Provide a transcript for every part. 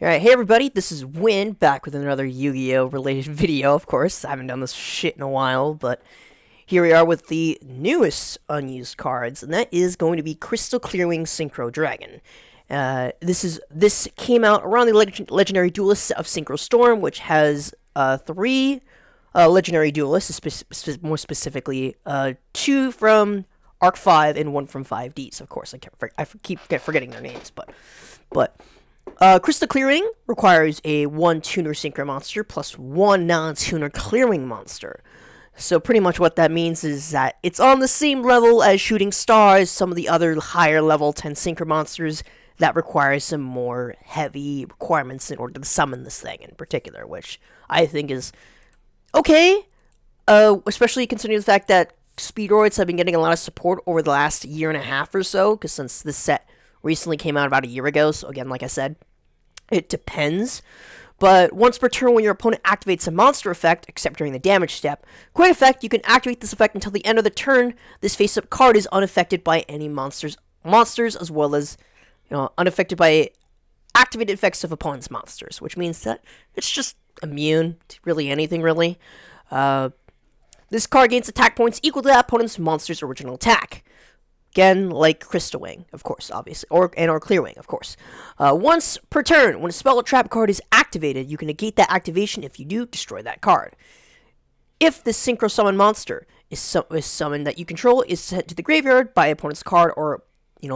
Alright, hey everybody, this is Win, back with another Yu-Gi-Oh! Related video, of course. I haven't done this shit in a while, but here we are with the newest unused cards, and that is going to be Crystal Clearing Synchro Dragon. This came out around the Legendary Duelist of Synchro Storm, which has three Legendary Duelists, more specifically, two from Arc 5 and one from 5Ds, of course. I keep forgetting their names, but Crystal Clearing requires a 1 tuner synchro monster plus 1 non-tuner clearing monster. So pretty much what that means is that it's on the same level as Shooting Stars, some of the other higher level 10 synchro monsters that require some more heavy requirements in order to summon this thing in particular, which I think is okay, especially considering the fact that Speedroids have been getting a lot of support over the last year and a half or so, because since this set recently came out about a year ago, so again, like I said, it depends. But once per turn when your opponent activates a monster effect, except during the damage step, quick effect, you can activate this effect until the end of the turn. This face-up card is unaffected by any monsters as well as, unaffected by activated effects of opponent's monsters, which means that it's just immune to really anything, really. This card gains attack points equal to that opponent's monster's original attack. Again, like Crystal Wing, of course, obviously, or Clear Wing, of course. Once per turn, when a spell or trap card is activated, you can negate that activation. If you do, destroy that card. If the Synchro Summon monster is summoned that you control is sent to the graveyard by opponent's card or,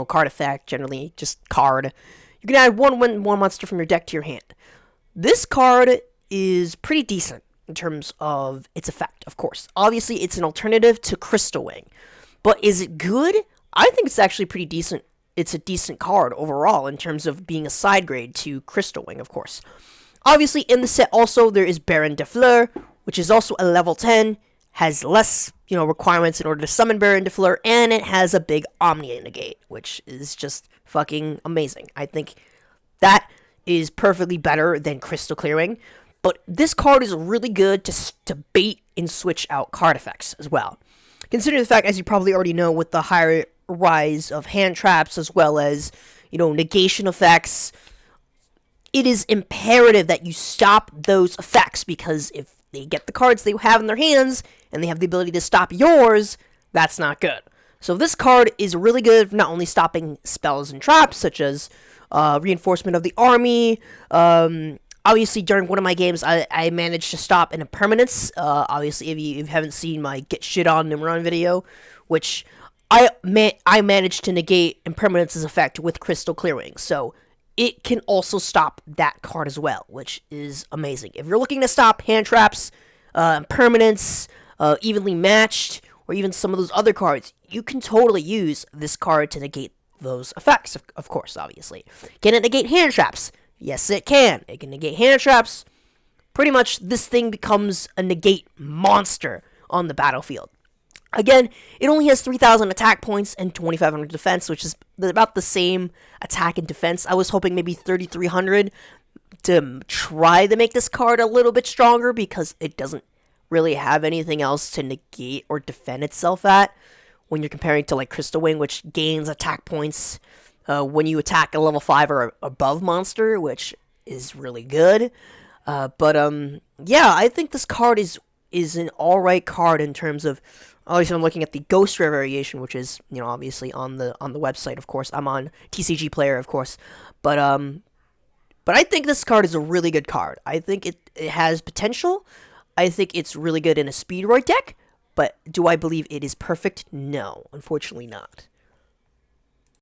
card effect, generally just card, you can add one monster from your deck to your hand. This card is pretty decent in terms of its effect, of course. Obviously, it's an alternative to Crystal Wing. But is it good? I think it's actually pretty decent. It's a decent card overall in terms of being a side grade to Crystal Wing, of course. Obviously, in the set also, there is Baron de Fleur, which is also a level 10, has less, requirements in order to summon Baron de Fleur, and it has a big Omnia negate, which is just fucking amazing. I think that is perfectly better than Crystal Clearing, but this card is really good to bait and switch out card effects as well. Considering the fact, as you probably already know, with the higher rise of hand traps as well as, negation effects, it is imperative that you stop those effects, because if they get the cards they have in their hands and they have the ability to stop yours, that's not good. So this card is really good for not only stopping spells and traps, such as Reinforcement of the Army. Obviously, during one of my games, I managed to stop an impermanence. Obviously, if you haven't seen my Get Shit On Nimron video, which I managed to negate impermanence's effect with Crystal Clearing. So it can also stop that card as well, which is amazing. If you're looking to stop hand traps, impermanence, evenly matched, or even some of those other cards, you can totally use this card to negate those effects, of course, obviously. Can it negate hand traps? Yes, it can. It can negate hand traps. Pretty much, this thing becomes a negate monster on the battlefield. Again, it only has 3,000 attack points and 2,500 defense, which is about the same attack and defense. I was hoping maybe 3,300 to try to make this card a little bit stronger, because it doesn't really have anything else to negate or defend itself at when you're comparing to like Crystal Wing, which gains attack points when you attack a level 5 or above monster, which is really good. Yeah, I think this card is an alright card in terms of, obviously I'm looking at the Ghost Rare variation, which is, obviously on the website, of course. I'm on TCG Player, of course. But I think this card is a really good card. I think it has potential. I think it's really good in a Speedroid deck. But do I believe it is perfect? No, unfortunately not.